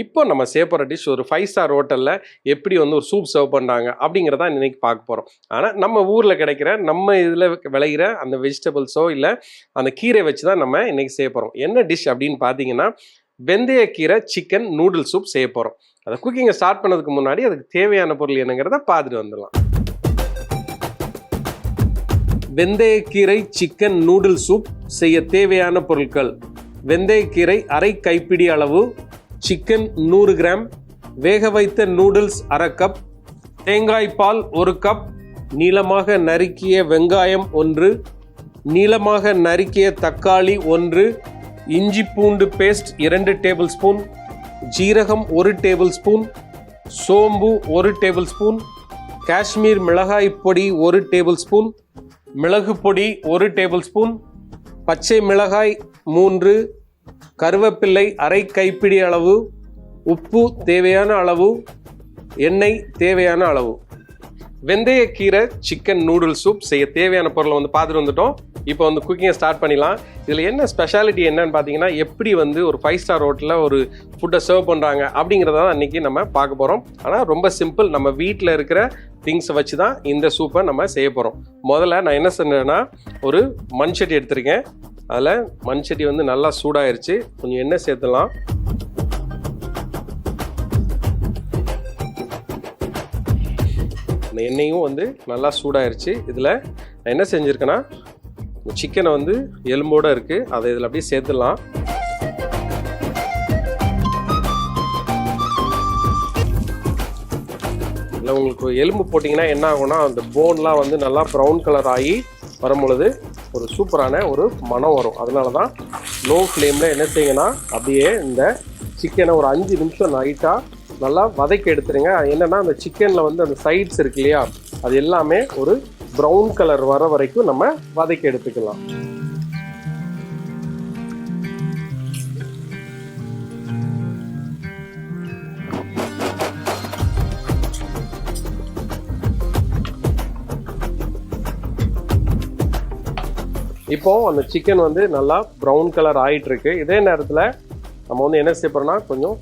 இப்போ நம்ம சேப்பற டிஷ் ஒரு 5 ஸ்டார் ஹோட்டலில் எப்படி வந்து ஒரு சூப் சர்வ் பண்ணுறாங்க அப்படிங்கிறத இன்னைக்கு பார்க்க போகிறோம். ஆனால் நம்ம ஊரில் கிடைக்கிற நம்ம இதில் விளையிற அந்த வெஜிடபிள்ஸோ இல்லை அந்த கீரை வச்சு தான் நம்ம இன்னைக்கு செய்ய போகிறோம். என்ன டிஷ் அப்படின்னு பார்த்தீங்கன்னா வெந்தயக்கீரை சிக்கன் நூடுல் சூப் செய்ய போகிறோம். அதை குக்கிங்கை ஸ்டார்ட் பண்ணதுக்கு முன்னாடி அதுக்கு தேவையான பொருள் என்னங்கிறத பார்த்துட்டு வந்துடலாம். வெந்தயக்கீரை சிக்கன் நூடுல் சூப் செய்ய தேவையான பொருட்கள்: வெந்தயக்கீரை அரை கைப்பிடி அளவு, சிக்கன் 100 கிராம், வேக வைத்த நூடுல்ஸ் அரை கப், தேங்காய் பால் 1 கப், நீளமாக நறுக்கிய வெங்காயம் 1, நீளமாக நறுக்கிய தக்காளி 1, இஞ்சி பூண்டு பேஸ்ட் 2 டேபிள் ஸ்பூன், ஜீரகம் 1 டேபிள் ஸ்பூன், சோம்பு 1 டேபிள் ஸ்பூன், காஷ்மீர் மிளகாய் பொடி 1 டேபிள் ஸ்பூன், மிளகு பொடி 1 டேபிள் ஸ்பூன், பச்சை மிளகாய் 3, கருவேப்பிள்ளை அரை கைப்பிடி அளவு, உப்பு தேவையான அளவு, எண்ணெய் தேவையான அளவு. வெந்தயக்கீரை சிக்கன் நூடுல் சூப் செய்ய தேவையான பொருளை வந்து பார்த்துட்டு வந்துட்டோம். இப்போ வந்து குக்கிங்கை ஸ்டார்ட் பண்ணிடலாம். இதில் என்ன ஸ்பெஷாலிட்டி என்னன்னு பார்த்தீங்கன்னா, எப்படி வந்து ஒரு 5 ஸ்டார் ஹோட்டலில் ஒரு ஃபுட்டை சர்வ் பண்ணுறாங்க அப்படிங்கிறத தான் அன்றைக்கி நம்ம பார்க்க போகிறோம். ஆனால் ரொம்ப சிம்பிள், நம்ம வீட்டில் இருக்கிற திங்ஸை வச்சு தான் இந்த சூப்பை நம்ம செய்ய போகிறோம். முதல்ல நான் என்ன சொன்னேன்னா, ஒரு மண் சட்டி எடுத்திருக்கேன். அதில் மண் சட்டி வந்து நல்லா சூடாயிருச்சு. கொஞ்சம் எண்ணெய் சேர்த்துலாம். இந்த எண்ணெயும் வந்து நல்லா சூடாயிருச்சு. இதில் நான் என்ன செஞ்சுருக்கேன்னா, சிக்கனை வந்து எலும்போடு இருக்குது, அதை இதில் அப்படியே சேர்த்துடலாம். இல்லை உங்களுக்கு எலும்பு போட்டிங்கன்னா என்ன ஆகும்னா, அந்த போன்லாம் வந்து நல்லா ப்ரௌன் கலர் ஆகி வரும்பொழுது ஒரு சூப்பரான ஒரு மனம் வரும். அதனால தான் லோ ஃப்ளேமில் என்ன செய்யுங்கன்னா, அப்படியே இந்த சிக்கனை ஒரு 5 நிமிஷம் லைட்டாக நல்லா வதக்கி எடுத்துருங்க. என்னென்னா, அந்த சிக்கனில் வந்து அந்த சைட்ஸ் இருக்கு இல்லையா, அது எல்லாமே ஒரு ப்ரௌன் கலர் வர வரைக்கும் நம்ம வதக்கி எடுத்துக்கலாம். இப்போ அந்த சிக்கன் வந்து நல்லா ப்ரௌன் கலர் ஆகிட்டு இருக்கு. இதே நேரத்தில் நம்ம வந்து என்ன செய்ய போறோம்னா, கொஞ்சம்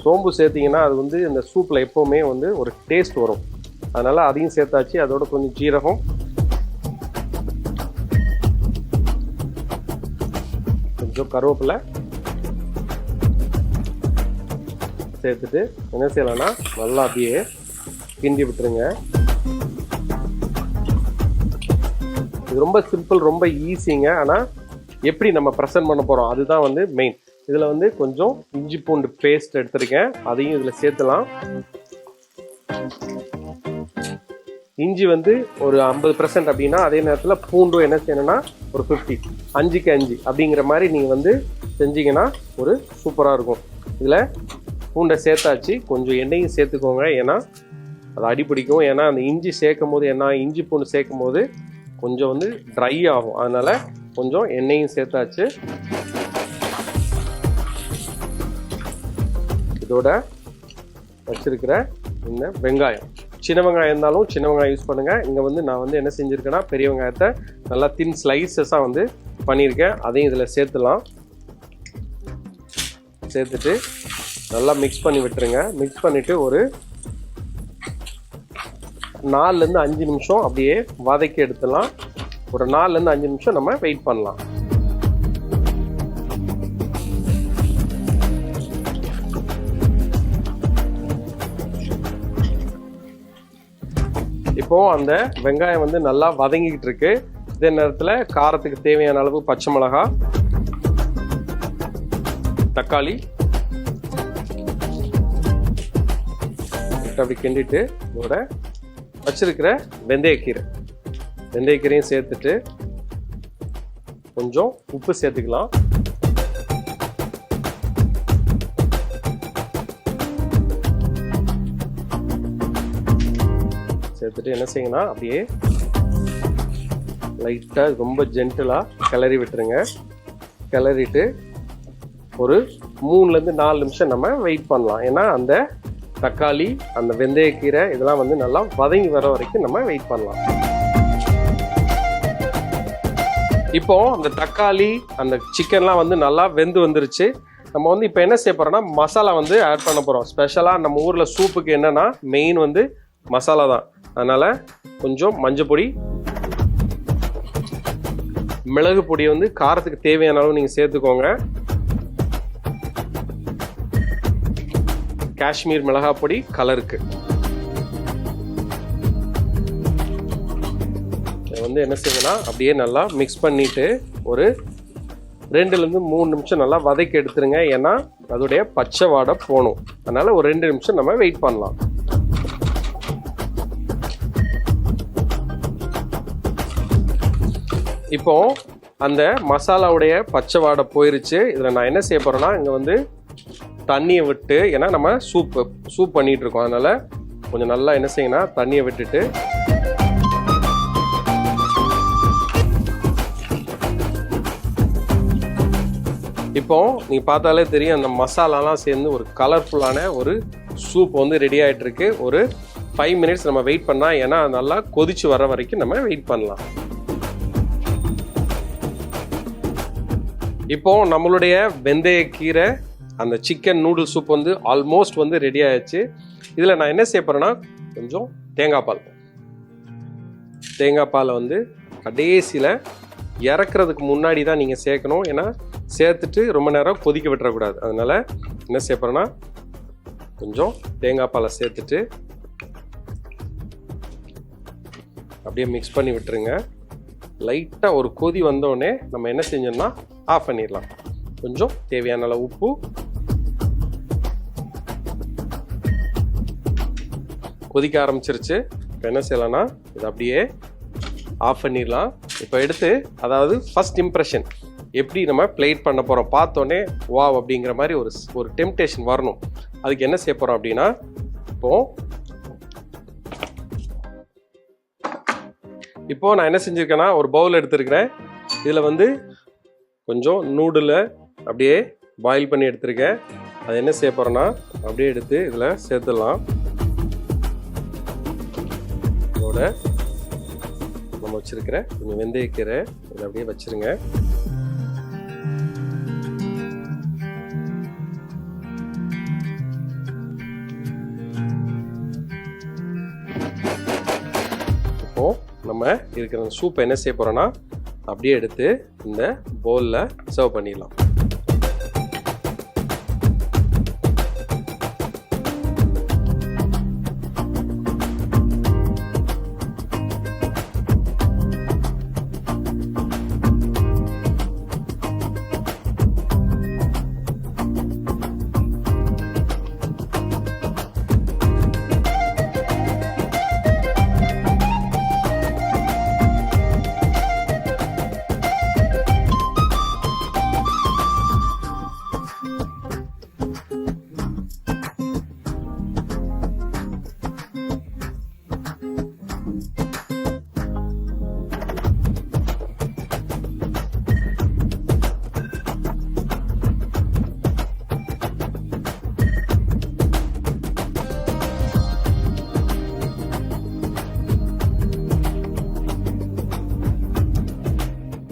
சோம்பு சேர்த்திங்கன்னா அது வந்து இந்த சூப்பில் எப்போவுமே வந்து ஒரு டேஸ்ட் வரும். அதனால் அதையும் சேர்த்தாச்சு. அதோட கொஞ்சம் ஜீரகம், கொஞ்சம் கருவேப்பிலை சேர்த்துட்டு என்ன செய்யலாம்னா, நல்லா அப்படியே கிண்டி விட்டுருங்க. இது ரொம்ப சிம்பிள், ரொம்ப ஈஸிங்க. ஆனால் எப்படி நம்ம ப்ரெசென்ட் பண்ண போகிறோம் அதுதான் வந்து மெயின். இதில் வந்து கொஞ்சம் இஞ்சி பூண்டு பேஸ்ட் எடுத்துருக்கேன், அதையும் இதில் சேர்த்துலாம். இஞ்சி வந்து ஒரு 50% அப்படின்னா, அதே நேரத்தில் பூண்டும் என்ன செய்யணும்னா ஒரு 50, 5க்கு 5 அப்படிங்கிற மாதிரி நீங்கள் வந்து செஞ்சிங்கன்னா ஒரு சூப்பராக இருக்கும். இதில் பூண்டை சேர்த்தாச்சு. கொஞ்சம் எண்ணெயும் சேர்த்துக்கோங்க, ஏன்னா அது அடிப்பிடிக்கும். ஏன்னா அந்த இஞ்சி சேர்க்கும் போது இஞ்சி பூண்டு சேர்க்கும் போது கொஞ்சம் வந்து ட்ரை ஆகும். அதனால் கொஞ்சம் எண்ணெயும் சேர்த்தாச்சு. இதோட வச்சிருக்கிற இந்த வெங்காயம், சின்ன வெங்காயம் இருந்தாலும் சின்ன வெங்காயம் யூஸ் பண்ணுங்கள். இங்கே வந்து நான் வந்து என்ன செஞ்சுருக்கேன்னா, பெரிய வெங்காயத்தை நல்லா தின் ஸ்லைசஸாக வந்து பண்ணியிருக்கேன். அதையும் இதில் சேர்த்துலாம். சேர்த்துட்டு நல்லா மிக்ஸ் பண்ணி விட்டுருங்க. மிக்ஸ் பண்ணிவிட்டு ஒரு 4லேருந்து 5 நிமிஷம் அப்படியே வதக்கி எடுத்துடலாம். ஒரு 4லேருந்து 5 நிமிஷம் நம்ம வெயிட் பண்ணலாம். இப்போ அந்த வெங்காயம் வந்து நல்லா வதங்கிக்கிட்டு இருக்கு. இதே நேரத்தில் காரத்துக்கு தேவையான அளவு பச்சை மிளகாய், தக்காளி அப்படி கிண்டிட்டு இதோட வச்சிருக்கிற வெந்தயக்கீரையும் சேர்த்துட்டு கொஞ்சம் உப்பு சேர்த்துக்கலாம். சேர்த்துட்டு என்ன செய்யுங்கன்னா, அப்படியே லைட்டாக ரொம்ப ஜென்டிலாக கிளறி விட்டுருங்க. கிளறிட்டு ஒரு 3லேருந்து 4 நிமிஷம் நம்ம வெயிட் பண்ணலாம். ஏன்னா அந்த தக்காளி, அந்த வெந்தயக்கீரை இதெல்லாம் வந்து நல்லா வதங்கி வர வரைக்கும் நம்ம வெயிட் பண்ணலாம். இப்போ அந்த தக்காளி அந்த சிக்கன்லாம் வந்து நல்லா வெந்து வந்துருச்சு. நம்ம வந்து இப்போ என்ன செய்ய போகிறோம்னா மசாலா வந்து ஆட் பண்ண போகிறோம். ஸ்பெஷலாக நம்ம ஊரில் சூப்புக்கு என்னென்னா மெயின் வந்து மசாலா தான். அதனால் கொஞ்சம் மஞ்சள் பொடி, மிளகு பொடி வந்து காரத்துக்கு தேவையான அளவு நீங்கள் சேர்த்துக்கோங்க. காஷ்மீர் மிளகாய் பொடி கலருக்கு. வந்து என்ன செய்யணும்னா அப்படியே நல்லா மிக்ஸ் பண்ணிவிட்டு ஒரு 2-3 நிமிஷம் நல்லா வதக்கி எடுத்துருங்க. ஏன்னா அதோடைய பச்சை வாடை போகணும். அதனால் ஒரு 2 நிமிஷம் நம்ம வெயிட் பண்ணலாம். இப்போ அந்த மசாலாவுடைய பச்சை வாடை போயிருச்சு. இதில் நான் என்ன செய்ய போகிறேன்னா இங்கே வந்து தண்ணியை விட்டு, ஏன்னா நம்ம சூப் பண்ணிகிட்டு இருக்கோம், அதனால் கொஞ்சம் நல்லா என்ன செய்யணும்னா தண்ணியை விட்டுட்டு இப்போ நீங்கள் பார்த்தாலே தெரியும் அந்த மசாலாலாம் சேர்ந்து ஒரு கலர்ஃபுல்லான ஒரு சூப் வந்து ரெடி ஆகிட்டு இருக்கு. ஒரு 5 மினிட்ஸ் நம்ம வெயிட் பண்ணால், ஏன்னா நல்லா கொதிச்சு வர வரைக்கும் நம்ம வெயிட் பண்ணலாம். இப்போ நம்மளுடைய வெந்தயக்கீரை அந்த சிக்கன் நூடுல்ஸ் சூப் வந்து ஆல்மோஸ்ட் வந்து ரெடி ஆயிடுச்சு. இதில் நான் என்ன செய்ய போகிறேன்னா கொஞ்சம் தேங்காய் பாலை வந்து கடைசியில் இறக்குறதுக்கு முன்னாடி தான் நீங்கள் சேர்க்கணும். ஏன்னா சேர்த்துட்டு ரொம்ப நேரம் கொதிக்க விட்டுறக்கூடாது. அதனால் என்ன செய்ய போகிறேன்னா கொஞ்சம் தேங்காய் பாலை சேர்த்துட்டு அப்படியே மிக்ஸ் பண்ணி விட்டுருங்க. லைட்டாக ஒரு கொதி வந்தோடனே நம்ம என்ன செஞ்சோம்னா ஆஃப் பண்ணிடலாம். கொஞ்சம் தேவையான அளவு உப்பு, கொதிக்க ஆரம்பிச்சிருச்சு. இப்போ என்ன செய்யலாம்னா இதை அப்படியே ஆஃப் பண்ணிடலாம். இப்போ எடுத்து, அதாவது ஃபர்ஸ்ட் இம்ப்ரெஷன் எப்படி நம்ம பிளேட் பண்ண போகிறோம் பார்த்தோன்னே வாவ் அப்படிங்கிற மாதிரி ஒரு டெம்டேஷன் வரணும். அதுக்கு என்ன செய்ய போகிறோம் அப்படின்னா இப்போ நான் என்ன செஞ்சுருக்கேன்னா ஒரு பவுல் எடுத்துருக்கிறேன். இதில் வந்து கொஞ்சம் நூடுலை அப்படியே பாயில் பண்ணி எடுத்துருக்கேன். அது என்ன செய்ய போகிறேன்னா அப்படியே எடுத்து இதில் சேர்த்துடலாம். இதோட நம்ம வச்சுருக்கிற கொஞ்சம் வெந்தயக்கீரை இதில் அப்படியே வச்சுருங்க. நம்ம இருக்கிற சூப்பை என்ன செய்ய போறோம்னா அப்படியே எடுத்து இந்த பவுல்ல சர்வ் பண்ணிடலாம்.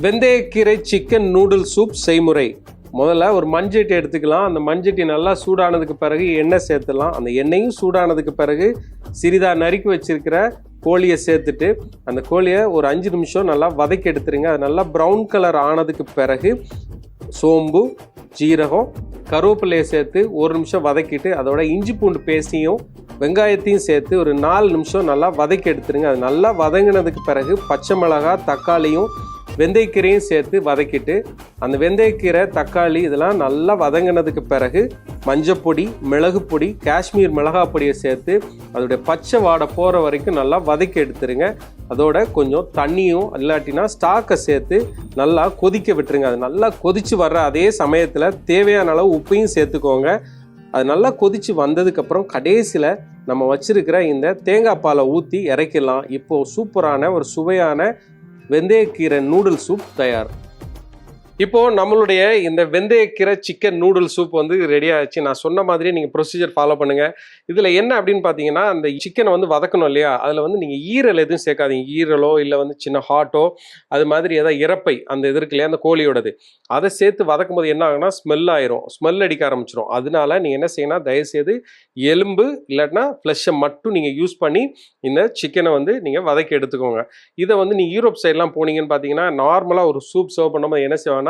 வெந்தயக்கீரை சிக்கன் நூடுல் சூப் செய்முறை. முதல்ல ஒரு மண்சட்டி எடுத்துக்கலாம். அந்த மண்சட்டி நல்லா சூடானதுக்கு பிறகு எண்ணெய் சேர்த்துலாம். அந்த எண்ணெயும் சூடானதுக்கு பிறகு சிறிதாக நறுக்கி வச்சிருக்கிற கோழியை சேர்த்துட்டு அந்த கோழியை ஒரு 5 நிமிஷம் நல்லா வதக்கி எடுத்துருங்க. அது நல்லா ப்ரௌன் கலர் ஆனதுக்கு பிறகு சோம்பு, ஜீரகம், கருவேப்பிலையை சேர்த்து 1 நிமிஷம் வதக்கிட்டு அதோட இஞ்சி பூண்டு பேஸ்டையும் வெங்காயத்தையும் சேர்த்து ஒரு 4 நிமிஷம் நல்லா வதக்கி எடுத்துருங்க. அது நல்லா வதங்கினதுக்கு பிறகு பச்சை மிளகாய், தக்காளியும் வெந்தயக்கீரையும் சேர்த்து வதக்கிட்டு அந்த வெந்தயக்கீரை, தக்காளி இதெல்லாம் நல்லா வதங்கினதுக்கு பிறகு மஞ்சப்பொடி, மிளகு பொடி, காஷ்மீர் மிளகாய் பொடியை சேர்த்து அதோடைய பச்சை வாடை போகிற வரைக்கும் நல்லா வதக்கி எடுத்துருங்க. அதோட கொஞ்சம் தண்ணியும் இல்லாட்டினா ஸ்டாக்கை சேர்த்து நல்லா கொதிக்க விட்டுருங்க. அது நல்லா கொதித்து வர்ற அதே சமயத்தில் தேவையான அளவு உப்பையும் சேர்த்துக்கோங்க. அது நல்லா கொதித்து வந்ததுக்கப்புறம் கடைசியில் நம்ம வச்சிருக்கிற இந்த தேங்காய் பாலை ஊற்றி இறக்கிடலாம். இப்போது சூப்பரான ஒரு சுவையான வெந்தயக்கீரை நூடுல் சூப் தயார். இப்போ நம்மளுடைய இந்த வெந்தயக்கீரை சிக்கன் நூடுல் சூப் வந்து ரெடி ஆச்சு. நான் சொன்ன மாதிரியே நீங்கள் ப்ரொசீஜர் ஃபாலோ பண்ணுங்க. இதில் என்ன அப்படின்னு பார்த்தீங்கன்னா, அந்த சிக்கனை வந்து வதக்கணும் இல்லையா, அதில் வந்து நீங்கள் ஈரல் எதுவும் சேர்க்காதீங்க. ஈரலோ இல்லை வந்து சின்ன ஹார்ட்டோ அது மாதிரி ஏதாவது இறப்பை அந்த இது இருக்கு இல்லையா, அந்த கோழியோடது, அதை சேர்த்து வதக்கும் போது என்ன ஆகுனா ஸ்மெல் ஆயிரும், ஸ்மெல் அடிக்க ஆரம்பிச்சிடும். அதனால நீங்கள் என்ன செய்யணும், தயவுசெய்து எலும்பு இல்லாட்டினா ஃப்ளஷை மட்டும் நீங்கள் யூஸ் பண்ணி இந்த சிக்கனை வந்து நீங்கள் வதக்கி எடுத்துக்கோங்க. இதை வந்து நீங்கள் யூரோப் சைட்லாம் போனீங்கன்னு பார்த்தீங்கன்னா, நார்மலாக ஒரு சூப் சர்வ் பண்ணும்போது என்ன செய்வாங்க,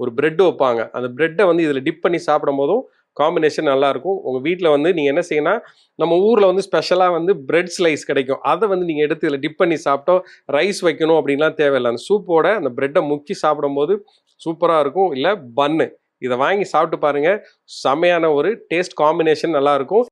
ஒரு பிரெட் வைப்பாங்க. அந்த பிரெட்டை வந்து இதில் டிப் பண்ணி சாப்பிடும் போதும் காம்பினேஷன் நல்லாயிருக்கும். உங்கள் வீட்டில் வந்து நீங்கள் என்ன செய்யணும், நம்ம ஊரில் வந்து ஸ்பெஷலாக வந்து பிரெட் ஸ்லைஸ் கிடைக்கும். அதை வந்து நீங்கள் எடுத்து இதில் டிப் பண்ணி சாப்பிட்டோம். ரைஸ் வைக்கணும் அப்படின்லாம் தேவையில்லை. அந்த சூப்போட அந்த பிரெட்டை முக்கி சாப்பிடும்போது சூப்பராக இருக்கும். இல்லை பன்னு, இதை வாங்கி சாப்பிட்டு பாருங்கள். செமையான ஒரு டேஸ்ட் காம்பினேஷன் நல்லாயிருக்கும்.